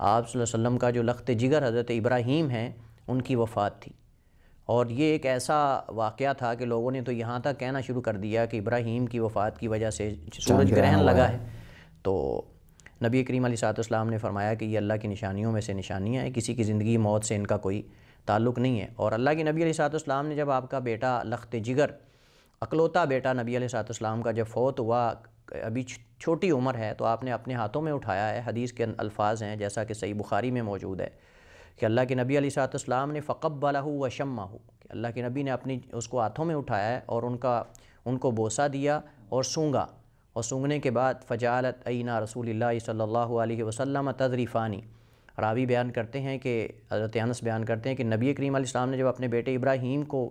آپ صلی اللہ علیہ وسلم کا جو لخت جگر حضرت ابراہیم ہیں ان کی وفات تھی، اور یہ ایک ایسا واقعہ تھا کہ لوگوں نے تو یہاں تک کہنا شروع کر دیا کہ ابراہیم کی وفات کی وجہ سے سورج گرہن لگا ہے۔ تو نبی کریم علیہ السلام نے فرمایا کہ یہ اللہ کی نشانیوں میں سے نشانیاں ہیں، کسی کی زندگی موت سے ان کا کوئی تعلق نہیں ہے۔ اور اللہ کے نبی علیہ السلام نے جب آپ کا بیٹا لخت جگر، اکلوتا بیٹا نبی علیہ السلام کا جب فوت ہوا، ابھی چھوٹی عمر ہے، تو آپ نے اپنے ہاتھوں میں اٹھایا ہے۔ حدیث کے الفاظ ہیں جیسا کہ صحیح بخاری میں موجود ہے کہ اللہ کے نبی علیہ السلام نے فقبلہ وشمہ، کہ اللہ کے نبی نے اس کو ہاتھوں میں اٹھایا ہے اور ان کو بوسہ دیا اور سونگا، اور سونگنے کے بعد فجعلت عینا رسول اللہ صلی اللہ علیہ وسلم تذریفانی۔ راوی بیان کرتے ہیں کہ حضرت انس بیان کرتے ہیں کہ نبی کریم علیہ السلام نے جب اپنے بیٹے ابراہیم کو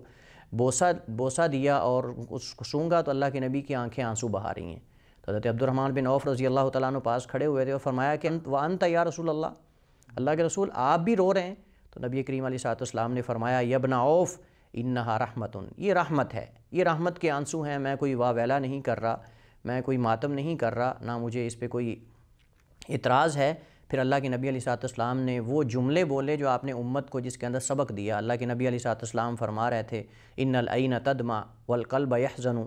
بوسہ دیا اور اس کو سونگا تو اللہ کے نبی کی آنکھیں آنسو بہا رہی ہیں۔ تو حضرت عبد الرحمن بن عوف رضی اللہ تعالیٰ عنہ پاس کھڑے ہوئے تھے اور فرمایا کہ وانت یا رسول اللہ، اللہ کے رسول آپ بھی رو رہے ہیں؟ تو نبی کریم علیہ السلام نے فرمایا یا ابن عوف انہا رحمتن، یہ رحمت ہے، یہ رحمت کے آنسو ہیں، میں کوئی واویلا نہیں کر رہا، میں کوئی ماتم نہیں کر رہا، نہ مجھے اس پہ کوئی اعتراض ہے۔ پھر اللہ کے نبی علیہ السلام نے وہ جملے بولے جو آپ نے امت کو جس کے اندر سبق دیا۔ اللہ کے نبی علیہ السلام فرما رہے تھے ان العین تدمع والقلب یحزن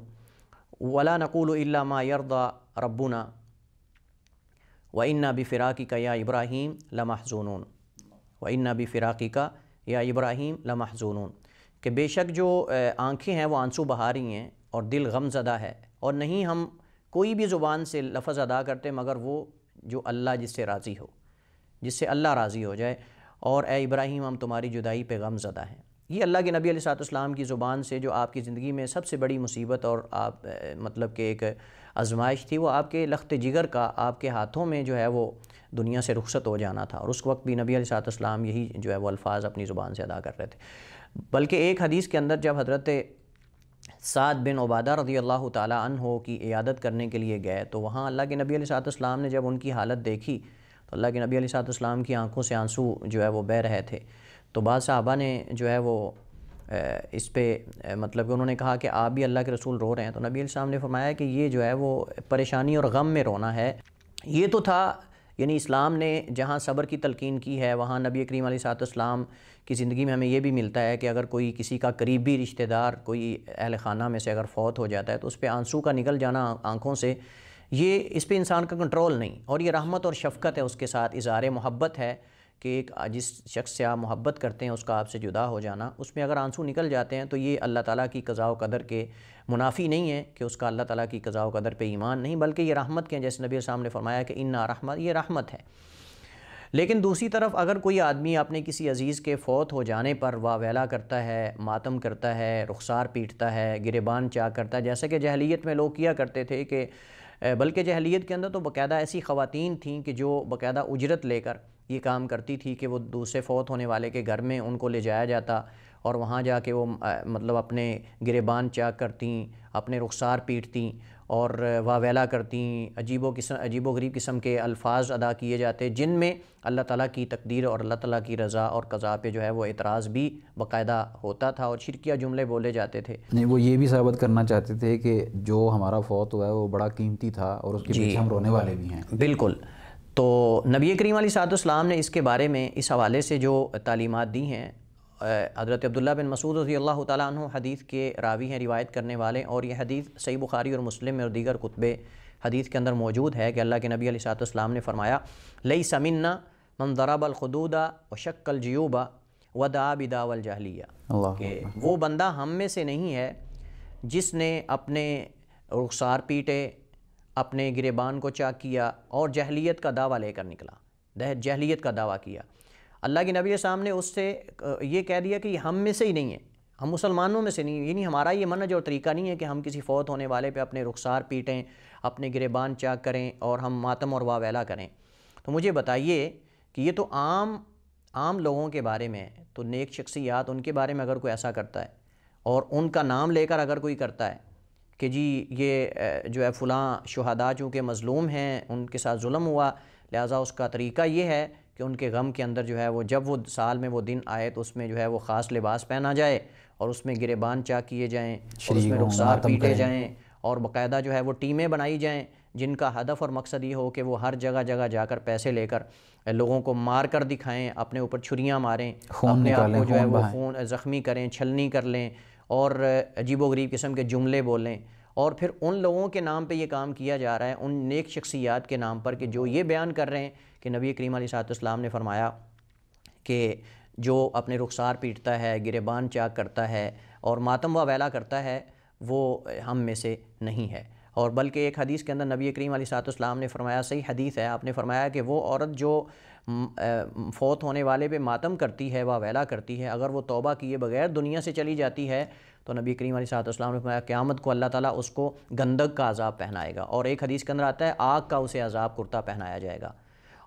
ولا نقول الا ما یرضى ربنا وَإِنَّا بِفِرَاقِكَ يَا إِبْرَاهِيمُ لَمَحْزُونُونَ وَإِنَّا بِفِرَاقِكَ يَا إِبْرَاهِيمُ لَمَحْزُونُونَ، کہ بے شک جو آنکھیں ہیں وہ آنسو بہا رہی ہیں اور دل غم زدہ ہے، اور نہیں ہم کوئی بھی زبان سے لفظ ادا کرتے مگر وہ جو اللہ جس سے راضی ہو، جس سے اللہ راضی ہو جائے، اور اے ابراہیم ہم تمہاری جدائی پہ غم زدہ ہیں۔ یہ اللہ کے نبی علیہ السلام کی زبان سے جو آپ کی زندگی میں سب سے بڑی مصیبت اور آپ مطلب کہ ایک آزمائش تھی، وہ آپ کے لخت جگر کا آپ کے ہاتھوں میں جو ہے وہ دنیا سے رخصت ہو جانا تھا، اور اس وقت بھی نبی علیہ السلام یہی جو ہے وہ الفاظ اپنی زبان سے ادا کر رہے تھے۔ بلکہ ایک حدیث کے اندر جب حضرت سعد بن عبادہ رضی اللہ تعالیٰ عنہ کی عیادت کرنے کے لیے گئے تو وہاں اللہ کے نبی علیہ السلام نے جب ان کی حالت دیکھی تو اللہ کے نبی علیہ السلام کی آنکھوں سے آنسو جو ہے وہ بہہ رہے تھے۔ تو بعض صحابہ نے جو ہے وہ اس پہ مطلب کہ انہوں نے کہا کہ آپ بھی اللہ کے رسول رو رہے ہیں، تو نبی علیہ السلام نے فرمایا کہ یہ جو ہے وہ پریشانی اور غم میں رونا ہے۔ یہ تو تھا، یعنی اسلام نے جہاں صبر کی تلقین کی ہے وہاں نبی کریم علیہ السلام کی زندگی میں ہمیں یہ بھی ملتا ہے کہ اگر کوئی کسی کا قریبی رشتہ دار کوئی اہل خانہ میں سے اگر فوت ہو جاتا ہے تو اس پہ آنسو کا نکل جانا آنکھوں سے، یہ اس پہ انسان کا کنٹرول نہیں، اور یہ رحمت اور شفقت ہے، اس کے ساتھ اظہار محبت ہے کہ ایک جس شخص سے آپ محبت کرتے ہیں اس کا آپ سے جدا ہو جانا، اس میں اگر آنسو نکل جاتے ہیں تو یہ اللہ تعالیٰ کی قضاء و قدر کے منافی نہیں ہے کہ اس کا اللہ تعالیٰ کی قضاء و قدر پہ ایمان نہیں، بلکہ یہ رحمت کے ہیں، جیسے نبی صلی اللہ علیہ وسلم نے فرمایا کہ انا رحمت، یہ رحمت ہے۔ لیکن دوسری طرف اگر کوئی آدمی اپنے کسی عزیز کے فوت ہو جانے پر واویلا کرتا ہے، ماتم کرتا ہے، رخسار پیٹتا ہے، گریبان چاک کرتا ہے، جیسا کہ جاہلیت میں لوگ کیا کرتے تھے، کہ بلکہ جاہلیت کے اندر تو باقاعدہ ایسی خواتین تھیں کہ جو باقاعدہ اجرت لے کر یہ کام کرتی تھی کہ وہ دوسرے فوت ہونے والے کے گھر میں ان کو لے جایا جاتا اور وہاں جا کے وہ مطلب اپنے گریبان چاک کرتیں، اپنے رخسار پیٹتیں اور واویلا کرتیں، عجیب و غریب قسم کے الفاظ ادا کیے جاتے جن میں اللہ تعالیٰ کی تقدیر اور اللہ تعالیٰ کی رضا اور قضاء پہ جو ہے وہ اعتراض بھی باقاعدہ ہوتا تھا اور شرکیہ جملے بولے جاتے تھے۔ نہیں، وہ یہ بھی ثابت کرنا چاہتے تھے کہ جو ہمارا فوت ہوا ہے وہ بڑا قیمتی تھا اور اس کے پیچھے ہم رونے والے بھی ہیں۔ بالکل۔ تو نبی کریم علیہ السلام نے اس کے بارے میں اس حوالے سے جو تعلیمات دی ہیں، حضرت عبداللہ بن مسعود رضی اللہ تعالیٰ عنہ حدیث کے راوی ہیں، روایت کرنے والے، اور یہ حدیث صحیح بخاری اور مسلم میں اور دیگر کتب حدیث کے اندر موجود ہے کہ اللہ کے نبی علیہ السلام نے فرمایا لیس منا من ضرب الخدود وشق الجیوب ودعا بدعوی الجاہلیہ، کہ وہ بندہ ہم میں سے نہیں ہے جس نے اپنے رخسار پیٹے، اپنے گریبان کو چاک کیا اور جاہلیت کا دعویٰ لے کر نکلا، جاہلیت کا دعویٰ کیا۔ اللہ کے نبی علیہ السلام نے اس سے یہ کہہ دیا کہ یہ ہم میں سے ہی نہیں ہے، ہم مسلمانوں میں سے نہیں، یعنی ہمارا یہ منہج اور طریقہ نہیں ہے کہ ہم کسی فوت ہونے والے پہ اپنے رخسار پیٹیں، اپنے گریبان چاک کریں اور ہم ماتم اور واویلا کریں۔ تو مجھے بتائیے کہ یہ تو عام لوگوں کے بارے میں ہے، تو نیک شخصیات ان کے بارے میں اگر کوئی ایسا کرتا ہے اور ان کا نام لے کر اگر کوئی کرتا ہے کہ جی یہ جو ہے فلاں شہداء چونکہ مظلوم ہیں، ان کے ساتھ ظلم ہوا، لہٰذا اس کا طریقہ یہ ہے کہ ان کے غم کے اندر جو ہے وہ جب وہ سال میں وہ دن آئے تو اس میں جو ہے وہ خاص لباس پہنا جائے اور اس میں گریبان چاک کیے جائیں اور اس میں رخسار پیٹے جائیں اور باقاعدہ جو ہے وہ ٹیمیں بنائی جائیں جن کا ہدف اور مقصد یہ ہو کہ وہ ہر جگہ جگہ جا کر پیسے لے کر لوگوں کو مار کر دکھائیں، اپنے اوپر چھریاں ماریں، اپنے آپ کو جو ہے وہ خون زخمی کریں، چھلنی کر لیں اور عجیب و غریب قسم کے جملے بولیں، اور پھر ان لوگوں کے نام پہ یہ کام کیا جا رہا ہے، ان نیک شخصیات کے نام پر کہ جو یہ بیان کر رہے ہیں کہ نبی کریم علیہ السلام نے فرمایا کہ جو اپنے رخسار پیٹتا ہے، گریبان چاک کرتا ہے اور ماتم و ویلا کرتا ہے وہ ہم میں سے نہیں ہے۔ اور بلکہ ایک حدیث کے اندر نبی کریم علیہ السلام نے فرمایا، صحیح حدیث ہے، آپ نے فرمایا کہ وہ عورت جو فوت ہونے والے پہ ماتم کرتی ہے، واویلا کرتی ہے، اگر وہ توبہ کیے بغیر دنیا سے چلی جاتی ہے تو نبی کریم علیہ السلام نے فرمایا قیامت کو اللہ تعالیٰ اس کو گندگ کا عذاب پہنائے گا، اور ایک حدیث کے اندر آتا ہے آگ کا اسے عذاب کرتا پہنایا جائے گا۔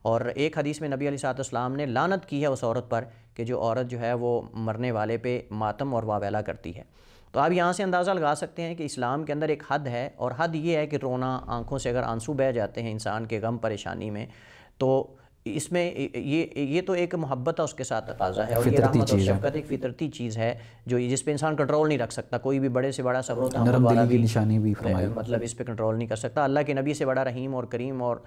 اور ایک حدیث میں نبی علیہ السلام نے لعنت کی ہے اس عورت پر کہ جو عورت جو ہے وہ مرنے والے پہ ماتم اور واویلا کرتی ہے۔ تو آپ یہاں سے اندازہ لگا سکتے ہیں کہ اسلام کے اندر ایک حد ہے، اور حد یہ ہے کہ رونا، آنکھوں سے اگر آنسو بہہ جاتے ہیں انسان کے غم پریشانی میں، تو اس میں یہ تو ایک محبت ہے، اس کے ساتھ تقاضا ہے، اور یہ رحمت اور شفقت ایک فطرتی چیز ہے جو جس پہ انسان کنٹرول نہیں رکھ سکتا۔ کوئی بھی بڑے سے بڑا صبر و تحمل والا بھی نشانی بھی مطلب اس پہ کنٹرول نہیں کر سکتا۔ اللہ کے نبی سے بڑا رحیم اور کریم اور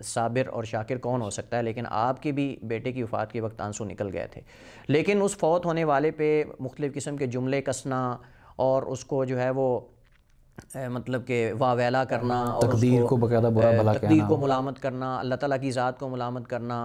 صابر اور شاکر کون ہو سکتا ہے؟ لیکن آپ کے بھی بیٹے کی وفات کے وقت آنسو نکل گئے تھے، لیکن اس فوت ہونے والے پہ مختلف قسم کے جملے کسنا اور اس کو جو ہے وہ مطلب کہ واویلا کرنا، اور تقدیر کو باقاعدہ برا بھلا کہنا، تقدیر کو ملامت کرنا، اللہ تعالیٰ کی ذات کو ملامت کرنا،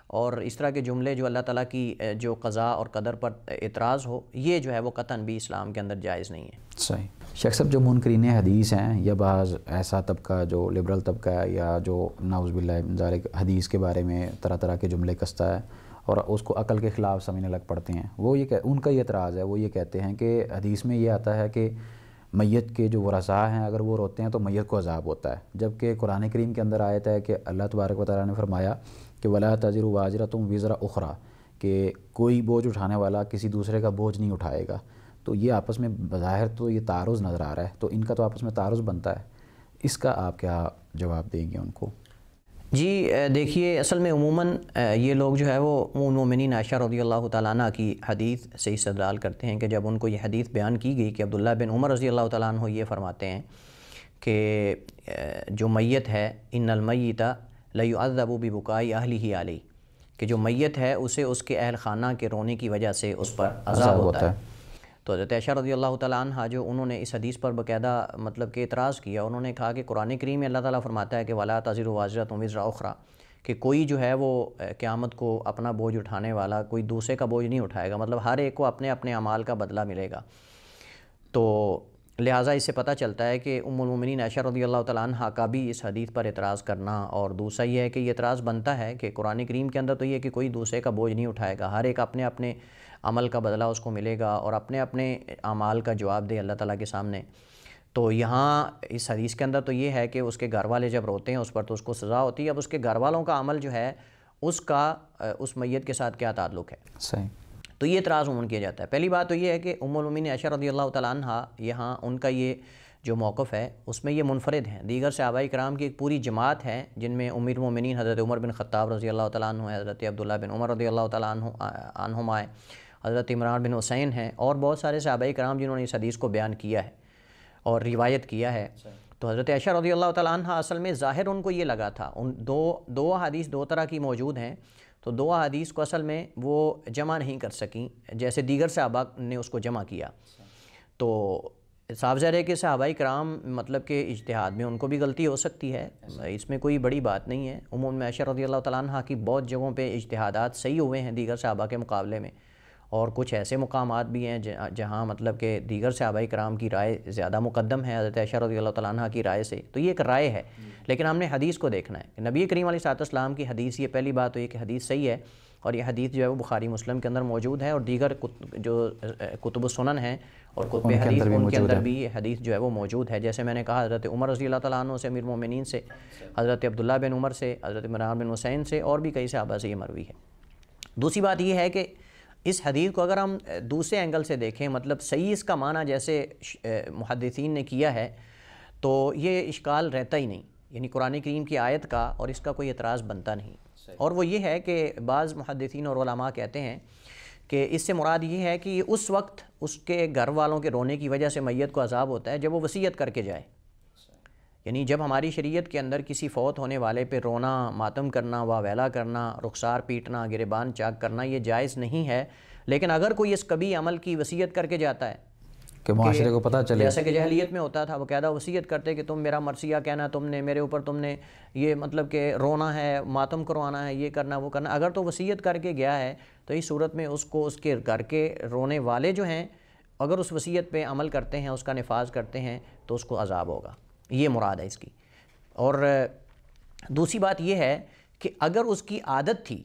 اور اس طرح کے جملے جو اللہ تعالیٰ کی جو قضاء اور قدر پر اعتراض ہو، یہ جو ہے وہ قطعاً بھی اسلام کے اندر جائز نہیں ہے۔ صحیح۔ شیخ صاحب، جو منکرین حدیث ہیں یا بعض ایسا طبقہ جو لبرل طبقہ ہے یا جو نعوذ باللہ من ذالک حدیث کے بارے میں طرح طرح کے جملے کستا ہے اور اس کو عقل کے خلاف سمجھنے لگ پڑتے ہیں، وہ یہ ان کا یہ اعتراض ہے، وہ یہ کہتے ہیں کہ حدیث میں یہ آتا ہے کہ میت کے جو ورثاء ہیں اگر وہ روتے ہیں تو میت کو عذاب ہوتا ہے، جبکہ قرآن کریم کے اندر آیت ہے کہ اللہ تبارک و تعالیٰ نے فرمایا کہ وَلَا تَزِرُ وَازِرَةٌ وِزْرَ أُخْرَىٰ، کہ کوئی بوجھ اٹھانے والا کسی دوسرے کا بوجھ نہیں اٹھائے گا۔ تو یہ آپس میں بظاہر تو یہ تعارض نظر آ رہا ہے، تو ان کا تو آپس میں تعارض بنتا ہے، اس کا آپ کیا جواب دیں گے ان کو؟ جی دیکھیے، اصل میں عموماً یہ لوگ جو ہے وہ ام المؤمنین عائشہ رضی اللہ تعالیٰ عنہ کی حدیث سے استدلال کرتے ہیں کہ جب ان کو یہ حدیث بیان کی گئی کہ عبداللہ بن عمر رضی اللہ تعالیٰ عنہ یہ فرماتے ہیں کہ جو میت ہے ان المیت لیعذب ببکاء اہلہ علیہ، کہ جو میت ہے اسے اس کے اہل خانہ کے رونے کی وجہ سے اس پر عذاب ہوتا ہے۔ تو حضرت عائشہ رضی اللہ تعالیٰ عنہ جو انہوں نے اس حدیث پر باقاعدہ مطلب کہ اعتراض کیا، انہوں نے کہا کہ قرآن کریم میں اللہ تعالیٰ فرماتا ہے کہ وَلَا تَزِرُ وَازِرَةٌ وِزْرَ أُخْرَىٰ، کہ کوئی جو ہے وہ قیامت کو اپنا بوجھ اٹھانے والا کوئی دوسرے کا بوجھ نہیں اٹھائے گا، مطلب ہر ایک کو اپنے اپنے اعمال کا بدلہ ملے گا۔ تو لہٰذا اس سے پتہ چلتا ہے کہ ام المؤمنین عائشہ رضی اللہ تعالیٰ عنہ کا بھی اس حدیث پر اعتراض کرنا، اور دوسرا یہ ہے کہ یہ اعتراض بنتا ہے کہ قرآن کریم کے اندر تو یہ ہے کہ کوئی دوسرے کا بوجھ نہیں اٹھائے گا، ہر ایک اپنے اپنے عمل کا بدلہ اس کو ملے گا اور اپنے اپنے اعمال کا جواب دے اللہ تعالیٰ کے سامنے۔ تو یہاں اس حدیث کے اندر تو یہ ہے کہ اس کے گھر والے جب روتے ہیں اس پر تو اس کو سزا ہوتی ہے، اب اس کے گھر والوں کا عمل جو ہے اس کا اس میت کے ساتھ کیا تعلق ہے؟ صحیح۔ تو یہ اعتراض عموماً کیا جاتا ہے۔ پہلی بات تو یہ ہے کہ ام المؤمنین عائشہ رضی اللہ تعالیٰ عنہ یہاں ان کا یہ جو موقف ہے اس میں یہ منفرد ہیں، دیگر صحابہ کرام کی ایک پوری جماعت ہے جن میں امیر المؤمنین حضرت عمر بن خطاب رضی اللہ تعالیٰ عنہ ہے، حضرت عبداللہ بن عمر رضی اللہ تعالیٰ عنہما ہے، حضرت عمران بن حسین ہیں، اور بہت سارے صحابہ کرام جنہوں نے اس حدیث کو بیان کیا ہے اور روایت کیا ہے۔ تو حضرت عائشہ رضی اللہ تعالیٰ عنہ اصل میں ظاہر ان کو یہ لگا تھا، ان دو حدیث دو طرح کی موجود ہیں، تو دو حدیث کو اصل میں وہ جمع نہیں کر سکیں جیسے دیگر صحابہ نے اس کو جمع کیا۔ تو صاف ظاہر ہے کہ صحابہ کرام مطلب کہ اجتہاد میں ان کو بھی غلطی ہو سکتی ہے، اس میں کوئی بڑی بات نہیں ہے۔ عموماً عائشہ رضی اللہ تعالیٰ عنہ کی بہت جگہوں پہ اجتہادات صحیح ہوئے ہیں دیگر صحابہ کے مقابلے میں، اور کچھ ایسے مقامات بھی ہیں جہاں مطلب کہ دیگر صحابہ کرام کی رائے زیادہ مقدم ہے حضرت عائشہ رضی اللہ تعالیٰ عنہ کی رائے سے۔ تو یہ ایک رائے ہے، لیکن ہم نے حدیث کو دیکھنا ہے کہ نبی کریم علیہ السلام کی حدیث، یہ پہلی بات تو یہ کہ حدیث صحیح ہے، اور یہ حدیث جو ہے وہ بخاری مسلم کے اندر موجود ہے، اور دیگر جو کتب السنن ہیں اور کتب حدیث ان کے اندر بھی یہ حدیث جو ہے وہ موجود ہے۔ جیسے میں نے کہا حضرت عمر رضی اللہ تعالیٰ عنہ سے، امیر المؤمنین سے، حضرت عبداللہ بن عمر سے، حضرت عمران بن حسین سے، اور بھی کئی صحابہ سے یہ مروی ہے۔ دوسری بات یہ ہے کہ اس حدیث کو اگر ہم دوسرے اینگل سے دیکھیں، مطلب صحیح اس کا معنی جیسے محدثین نے کیا ہے، تو یہ اشکال رہتا ہی نہیں، یعنی قرآن کریم کی آیت کا اور اس کا کوئی اعتراض بنتا نہیں۔ اور وہ یہ ہے کہ بعض محدثین اور علماء کہتے ہیں کہ اس سے مراد یہ ہے کہ اس وقت اس کے گھر والوں کے رونے کی وجہ سے میت کو عذاب ہوتا ہے جب وہ وصیت کر کے جائے، یعنی جب ہماری شریعت کے اندر کسی فوت ہونے والے پہ رونا، ماتم کرنا، واویلا کرنا، رخسار پیٹنا، گریبان چاک کرنا یہ جائز نہیں ہے، لیکن اگر کوئی اس کبھی عمل کی وصیت کر کے جاتا ہے کہ معاشرے کو پتہ چلے، جیسا کہ جاہلیت میں ہوتا تھا، باقاعدہ وصیت کرتے کہ تم میرا مرثیہ کہنا، تم نے میرے اوپر تم نے یہ مطلب کہ رونا ہے، ماتم کروانا ہے، یہ کرنا وہ کرنا، اگر تو وصیت کر کے گیا ہے تو اس صورت میں اس کو اس کے گھر کے رونے والے جو ہیں اگر اس وصیت پہ عمل کرتے ہیں، اس کا نفاذ کرتے ہیں تو اس کو عذاب ہوگا، یہ مراد ہے اس کی۔ اور دوسری بات یہ ہے کہ اگر اس کی عادت تھی،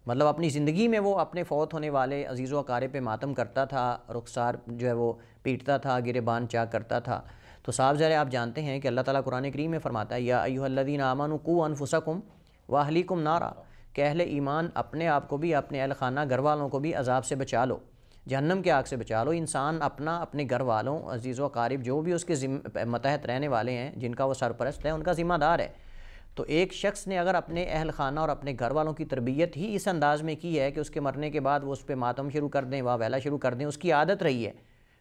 مطلب اپنی زندگی میں وہ اپنے فوت ہونے والے عزیز و اقارب پہ ماتم کرتا تھا، رخسار جو ہے وہ پیٹتا تھا، گریبان چاک کرتا تھا، تو صاف ظاہر آپ جانتے ہیں کہ اللہ تعالیٰ قرآن کریم میں فرماتا ہے یا ایھا الذین آمنوا قوا انفسکم واہلیکم نارا، کہ اہل ایمان اپنے آپ کو بھی، اپنے اہل خانہ گھر والوں کو بھی عذاب سے بچا لو، جہنم کے آگ سے بچا لو۔ انسان اپنا، اپنے گھر والوں، عزیز و اقارب جو بھی اس کے متحد رہنے والے ہیں، جن کا وہ سرپرست ہے، ان کا ذمہ دار ہے۔ تو ایک شخص نے اگر اپنے اہل خانہ اور اپنے گھر والوں کی تربیت ہی اس انداز میں کی ہے کہ اس کے مرنے کے بعد وہ اس پہ ماتم شروع کر دیں، واویلا شروع کر دیں، اس کی عادت رہی ہے،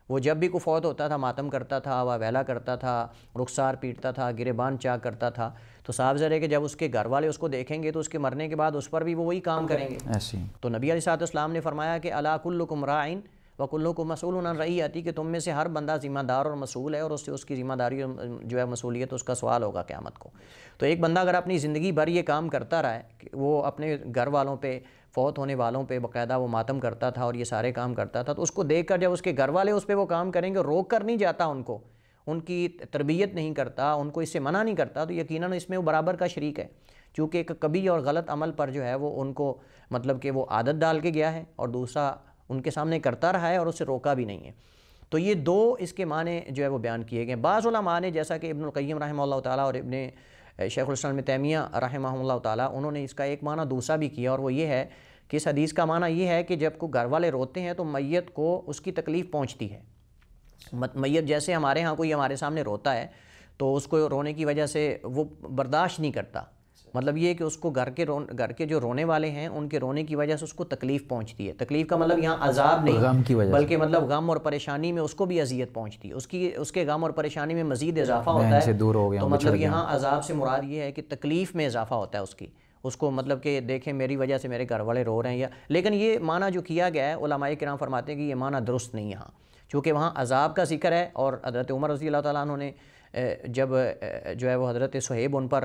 وہ جب بھی کوئی فوت ہوتا تھا ماتم کرتا تھا، واویلا کرتا تھا، رخسار پیٹتا تھا، گریبان چاک کرتا تھا، تو صاف ظاہر ہے کہ جب اس کے گھر والے اس کو دیکھیں گے تو اس کے مرنے کے بعد اس پر بھی وہ وہی کام کریں گے۔ تو نبی علیہ السلام نے فرمایا کہ الا کلکم راعٍ وکلکم مسئول عن رعیتہ، کہ تم میں سے ہر بندہ ذمہ دار اور مسئول ہے، اور اس سے اس کی ذمہ داری جو ہے مسئولیت، اس کا سوال ہوگا قیامت کو۔ تو ایک بندہ اگر اپنی زندگی بھر یہ کام کرتا رہا ہے کہ وہ اپنے گھر والوں پہ، فوت ہونے والوں پہ باقاعدہ وہ ماتم کرتا تھا اور یہ سارے کام کرتا تھا، تو اس کو دیکھ کر جب اس کے گھر والے اس پہ وہ کام کریں گے، روک کر نہیں جاتا ان کو، ان کی تربیت نہیں کرتا، ان کو اس سے منع نہیں کرتا، تو یقیناً اس میں وہ برابر کا شریک ہے، چونکہ ایک کبھی اور غلط عمل پر جو ہے وہ ان کو مطلب کہ وہ عادت ڈال کے گیا ہے، اور دوسرا ان کے سامنے کرتا رہا ہے اور اسے روکا بھی نہیں ہے۔ تو یہ دو اس کے معنی جو ہے وہ بیان کیے گئے۔ بعض علماء نے، جیسا کہ ابن القیم رحمہ اللہ تعالیٰ اور شیخ الاسلام ابن تیمیہ رحمہ اللہ تعالیٰ، انہوں نے اس کا ایک معنی دوسرا بھی کیا، اور وہ یہ ہے کہ اس حدیث کا معنی یہ ہے کہ جب کوئی گھر والے روتے ہیں تو میت کو اس کی تکلیف پہنچتی ہے۔ میت جیسے ہمارے ہاں کوئی ہمارے سامنے روتا ہے تو اس کو رونے کی وجہ سے وہ برداشت نہیں کرتا، مطلب یہ کہ اس کو گھر کے جو رونے والے ہیں ان کے رونے کی وجہ سے اس کو تکلیف پہنچتی ہے۔ تکلیف کا مطلب یہاں عذاب نہیں، غم کی وجہ، بلکہ مطلب غم اور پریشانی میں اس کو بھی اذیت پہنچتی ہے، اس کے غم اور پریشانی میں مزید اضافہ ہوتا ہے، تو مطلب یہاں عذاب سے مراد یہ ہے کہ تکلیف میں اضافہ ہوتا ہے اس کو مطلب کہ دیکھیں میری وجہ سے میرے گھر والے رو رہے ہیں، لیکن یہ معنی جو کیا گیا ہے علماء کرام فرماتے ہیں کہ یہ معنی درست نہیں یہاں، چونکہ وہاں عذاب کا ذکر ہے، اور حضرت عمر رضی اللہ تعالیٰ عنہ نے جب جو ہے وہ حضرت صہیب ان پر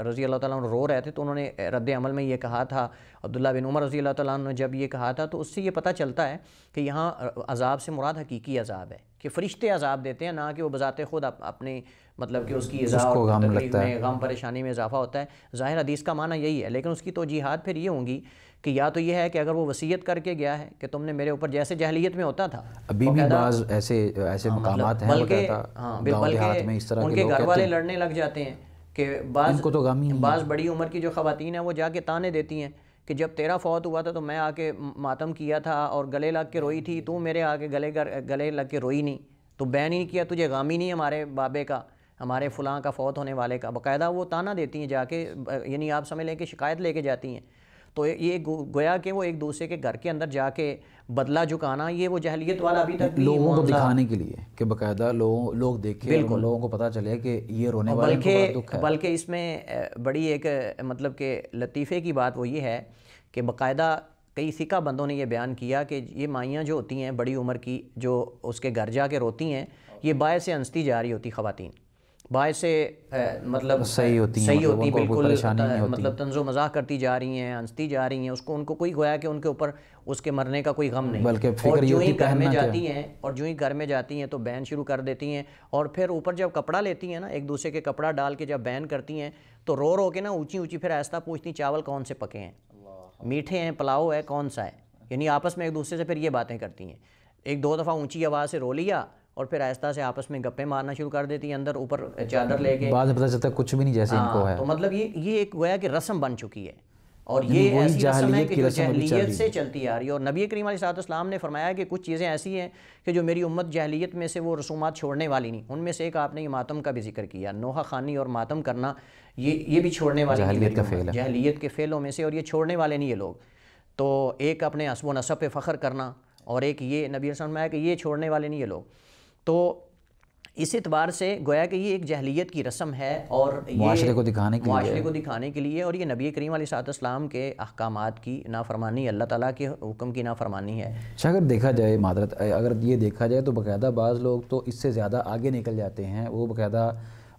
رضی اللہ تعالیٰ عنہ رو رہے تھے تو انہوں نے رد عمل میں یہ کہا تھا، عبداللہ بن عمر رضی اللہ تعالیٰ عنہ نے جب یہ کہا تھا تو اس سے یہ پتہ چلتا ہے کہ یہاں عذاب سے مراد حقیقی عذاب ہے، کہ فرشتے عذاب دیتے ہیں، نہ کہ وہ بذات خود اپنی مطلب کہ اس کی اضاء اور تکلیف میں، غم پریشانی میں اضافہ ہوتا ہے۔ ظاہر حدیث کا معنی یہی ہے، لیکن اس کی توجیحات پھر یہ ہوں گی کہ یا تو یہ ہے کہ اگر وہ وصیت کر کے گیا ہے کہ تم نے میرے اوپر، جیسے جاہلیت میں ہوتا تھا، ابھی بھی بعض ایسے مقامات ہیں بلکہ ان کے گھر والے لڑنے لگ جاتے ہیں کہ بعض بڑی عمر کی جو خواتین ہیں وہ جا کے تانے دیتی ہیں کہ جب تیرا فوت ہوا تھا تو میں آ کے ماتم کیا تھا اور گلے لگ کے روئی تھی، تو میرے آ کے گلے لگ کے روئی نہیں، تو بیان ہی نہیں کیا، تجھے غم ہی نہیں ہمارے بابے کا، ہمارے فلاں کا فوت ہونے والے کا، باقاعدہ وہ تانا دیتی ہیں جا کے، یعنی آپ سمجھ لیں کہ شکایت لے کے جاتی ہیں۔ تو یہ گویا کہ وہ ایک دوسرے کے گھر کے اندر جا کے بدلہ جھکانا، یہ وہ جاہلیت والا ابھی تک لوگوں کو دکھانے کے لیے کہ باقاعدہ لوگ دیکھیں، لوگوں کو پتہ چلے کہ یہ رونے والے کو بڑا دکھ ہے۔ بلکہ اس میں بڑی ایک مطلب کہ لطیفے کی بات وہ یہ ہے کہ باقاعدہ کئی ثقہ بندوں نے یہ بیان کیا کہ یہ مائیاں جو ہوتی ہیں بڑی عمر کی، جو اس کے گھر جا کے روتی ہیں، یہ باعث سے ہنستی جا رہی ہوتی خواتین، باعث سے مطلب صحیح ہوتی بالکل، مطلب طنز و مزاح کرتی جا رہی ہیں، ہنستی جا رہی ہیں، ان کو کوئی گویا کہ ان کے اوپر اس کے مرنے کا کوئی غم نہیں، بلکہ اور جو ہی گھر میں جاتی ہیں تو بین شروع کر دیتی ہیں، اور پھر اوپر جب کپڑا لیتی ہیں نا، ایک دوسرے کے کپڑا ڈال کے جب بین کرتی ہیں تو رو کے نا اونچی پھر آہستہ پوچھتی چاول کون سے پکے ہیں، میٹھے ہیں، پلاؤ ہے، کون سا ہے، یعنی آپس میں ایک دوسرے سے پھر یہ باتیں کرتی ہیں، ایک دو دفعہ اونچی آواز سے رو لیا اور پھر آہستہ سے آپس میں گپیں مارنا شروع کر دیتی ہیں، اندر اوپر چادر لے کے، بعد میں پتہ چلتا ہے کچھ بھی نہیں جیسے ان کو ہے۔ تو مطلب یہ ایک گویا کہ رسم بن چکی ہے، اور یہ ایسی رسم ہے کہ جو جاہلیت سے چلتی آ رہی ہے، اور نبی کریم علیہ السلام نے فرمایا کہ کچھ چیزیں ایسی ہیں کہ جو میری امت جاہلیت میں سے وہ رسومات چھوڑنے والی نہیں، ان میں سے ایک آپ نے یہ ماتم کا بھی ذکر کیا، نوحہ خوانی اور ماتم کرنا، یہ بھی چھوڑنے والے نہیں، جاہلیت کے فعلوں میں سے، اور یہ چھوڑنے والے نہیں یہ لوگ۔ تو ایک اپنے حسب و نسب پہ فخر کرنا، اور ایک یہ نبی صلی اللہ علیہ وسلم کہ یہ چھوڑنے والے نہیں یہ لوگ۔ تو اس اعتبار سے گویا کہ یہ ایک جاہلیت کی رسم ہے اور معاشرے کو دکھانے کے لیے اور یہ نبی کریم علیہ السلام کے احکامات کی نافرمانی، اللہ تعالیٰ کے حکم کی نافرمانی ہے۔ اگر دیکھا جائے معذرت، اگر یہ دیکھا جائے تو باقاعدہ بعض لوگ تو اس سے زیادہ آگے نکل جاتے ہیں، وہ باقاعدہ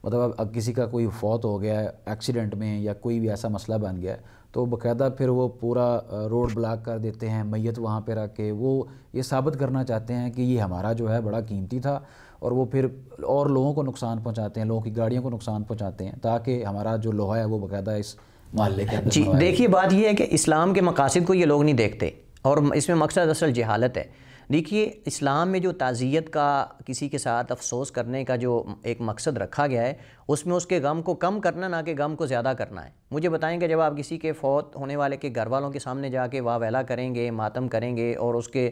مطلب اب کسی کا کوئی فوت ہو گیا ہے ایکسیڈنٹ میں یا کوئی بھی ایسا مسئلہ بن گیا ہے تو باقاعدہ پھر وہ پورا روڈ بلاک کر دیتے ہیں، میت وہاں پہ رکھ کے وہ یہ ثابت کرنا چاہتے ہیں کہ یہ ہمارا جو ہے بڑا قیمتی تھا، اور وہ پھر اور لوگوں کو نقصان پہنچاتے ہیں، لوگوں کی گاڑیوں کو نقصان پہنچاتے ہیں تاکہ ہمارا جو لوہا ہے وہ باقاعدہ اس محلے کے اندر۔ جی دیکھیے بات یہ ہے کہ اسلام کے مقاصد کو یہ لوگ نہیں دیکھتے اور اس میں مقصد اصل جہالت ہے۔ دیکھیے اسلام میں جو تعزیت کا، کسی کے ساتھ افسوس کرنے کا جو ایک مقصد رکھا گیا ہے، اس میں اس کے غم کو کم کرنا، نہ کہ غم کو زیادہ کرنا ہے۔ مجھے بتائیں کہ جب آپ کسی کے فوت ہونے والے کے گھر والوں کے سامنے جا کے واہ ویلا کریں گے، ماتم کریں گے اور اس کے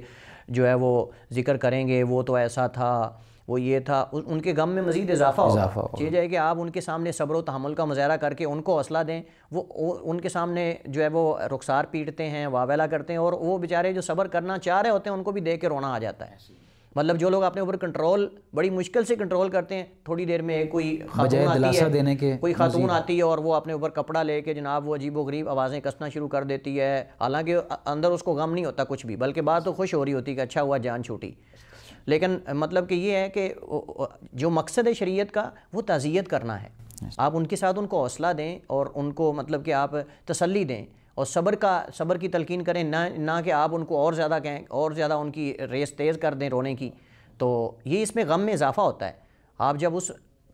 جو ہے وہ ذکر کریں گے، وہ تو ایسا تھا، وہ یہ تھا، ان کے غم میں مزید اضافہ ہوگا۔ چیز ہے کہ آپ ان کے سامنے صبر و تحمل کا مظاہرہ کر کے ان کو حوصلہ دیں، وہ ان کے سامنے جو ہے وہ رخسار پیٹتے ہیں، واویلا کرتے ہیں، اور وہ بیچارے جو صبر کرنا چاہ رہے ہوتے ہیں ان کو بھی دیکھ کے رونا آ جاتا ہے۔ مطلب جو لوگ اپنے اوپر کنٹرول بڑی مشکل سے کنٹرول کرتے ہیں، تھوڑی دیر میں کوئی خاتون آتی ہے اور وہ اپنے اوپر کپڑا لے کے جناب وہ عجیب و غریب آوازیں کسنا شروع کر دیتی ہے، حالانکہ اندر اس کو غم نہیں ہوتا کچھ بھی، بلکہ بات تو خوش ہو رہی ہوتی کہ اچھا ہوا جان چھوٹی۔ لیکن مطلب کہ یہ ہے کہ جو مقصد ہے شریعت کا وہ تعزیت کرنا ہے۔ آپ ان کے ساتھ ان کو حوصلہ دیں اور ان کو مطلب کہ آپ تسلی دیں اور صبر کی تلقین کریں، نہ کہ آپ ان کو اور زیادہ کہیں، اور زیادہ ان کی ریس تیز کر دیں رونے کی، تو یہ اس میں غم میں اضافہ ہوتا ہے۔ آپ جب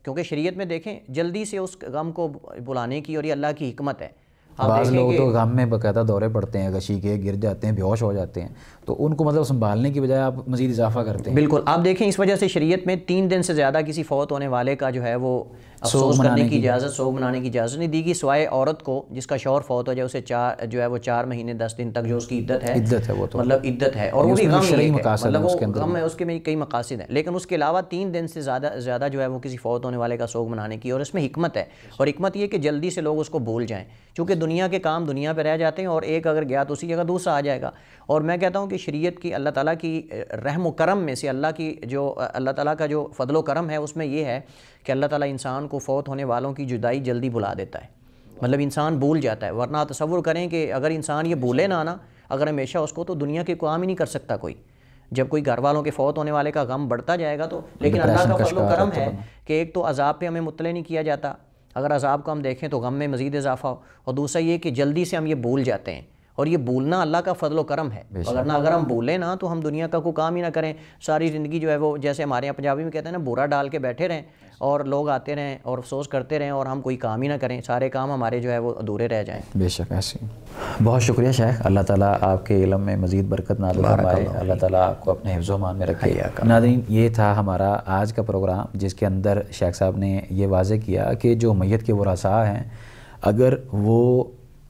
کیونکہ شریعت میں دیکھیں جلدی سے اس غم کو بلانے کی، اور یہ اللہ کی حکمت ہے۔ بعض لوگ تو غم میں باقاعدہ دورے پڑتے ہیں، غشی کے گر جاتے ہیں، بے ہوش ہو جاتے ہیں، تو ان کو مطلب سنبھالنے کی بجائے آپ مزید اضافہ کرتے ہیں۔ بالکل، آپ دیکھیں اس وجہ سے شریعت میں 3 دن سے زیادہ کسی فوت ہونے والے کا جو ہے وہ افسوس کرنے کی اجازت، سوگ منانے کی اجازت نہیں دی گئی، سوائے عورت کو جس کا شوہر فوت ہو جائے، اسے جو ہے وہ 4 مہینے 10 دن تک جو اس کی عدت ہے، وہ تو مطلب عدت ہے، اور وہ بھی غم ہے، مطلب وہ غم ہے، اس کے میں کئی مقاصد ہیں، لیکن اس کے علاوہ 3 دن سے زیادہ جو ہے وہ کسی فوت ہونے والے کا سوگ منانے کی، اور اس میں حکمت ہے، اور حکمت یہ کہ جلدی سے لوگ اس کو بھول جائیں، چونکہ دنیا کے کام دنیا پہ رہ جاتے ہیں، اور ایک اگر گیا تو اسی جگہ دوسرا آ جائے گا۔ اور میں کہتا ہوں کہ شریعت کی، اللہ تعالیٰ کی رحم و کرم میں سے، اللہ تعالیٰ کا جو فضل و کرم ہے اس میں یہ ہے کہ اللہ تعالیٰ انسان کو فوت ہونے والوں کی جدائی جلدی بلا دیتا ہے، مطلب انسان بھول جاتا ہے، ورنہ تصور کریں کہ اگر انسان یہ بھولے نہ اگر ہمیشہ اس کو، تو دنیا کے کام ہی نہیں کر سکتا کوئی۔ جب کوئی گھر والوں کے فوت ہونے والے کا غم بڑھتا جائے گا تو، لیکن اللہ کا فضل و کرم ہے کہ ایک تو عذاب پہ ہمیں مطلع نہیں کیا جاتا، اگر عذاب کو ہم دیکھیں تو غم میں مزید اضافہ ہو، اور دوسرا یہ کہ جلدی سے ہم یہ بھول جاتے ہیں، اور یہ بھولنا اللہ کا فضل و کرم ہے، اگر ہم بھولیں نا تو ہم دنیا کا کوئی کام ہی نہ کریں، ساری زندگی جو ہے وہ جیسے ہمارے یہاں پنجابی میں کہتے ہیں نا، بورا ڈال کے بیٹھے رہیں اور لوگ آتے رہیں اور افسوس کرتے رہیں اور ہم کوئی کام ہی نہ کریں، سارے کام ہمارے جو ہے وہ ادھورے رہ جائیں۔ بے شک ایسی۔ بہت شکریہ شیخ، اللہ تعالیٰ آپ کے علم میں مزید برکت نازل فرمائے، اللہ تعالیٰ آپ کو اپنے حفظ و امان میں رکھے۔ ناظرین، یہ تھا ہمارا آج کا پروگرام، جس کے اندر شیخ صاحب نے یہ واضح کیا کہ جو میت کے ورثاء ہیں، اگر وہ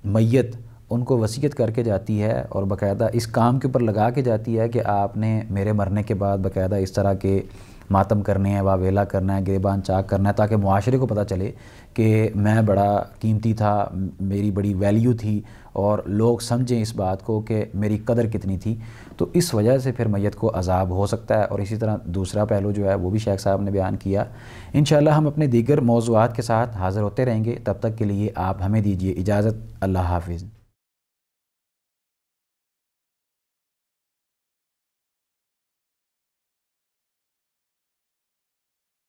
میت ان کو وصیت کر کے جاتی ہے اور باقاعدہ اس کام کے اوپر لگا کے جاتی ہے کہ آپ نے میرے مرنے کے بعد باقاعدہ اس طرح کے ماتم کرنے ہیں، واویلا کرنا ہے، گریبان چاک کرنا ہے، تاکہ معاشرے کو پتہ چلے کہ میں بڑا قیمتی تھا، میری بڑی ویلیو تھی، اور لوگ سمجھیں اس بات کو کہ میری قدر کتنی تھی، تو اس وجہ سے پھر میت کو عذاب ہو سکتا ہے۔ اور اسی طرح دوسرا پہلو جو ہے وہ بھی شیخ صاحب نے بیان کیا۔ انشاءاللہ ہم اپنے دیگر موضوعات کے ساتھ حاضر ہوتے رہیں گے، تب تک کے لیے آپ ہمیں دیجیے اجازت۔ اللہ حافظ۔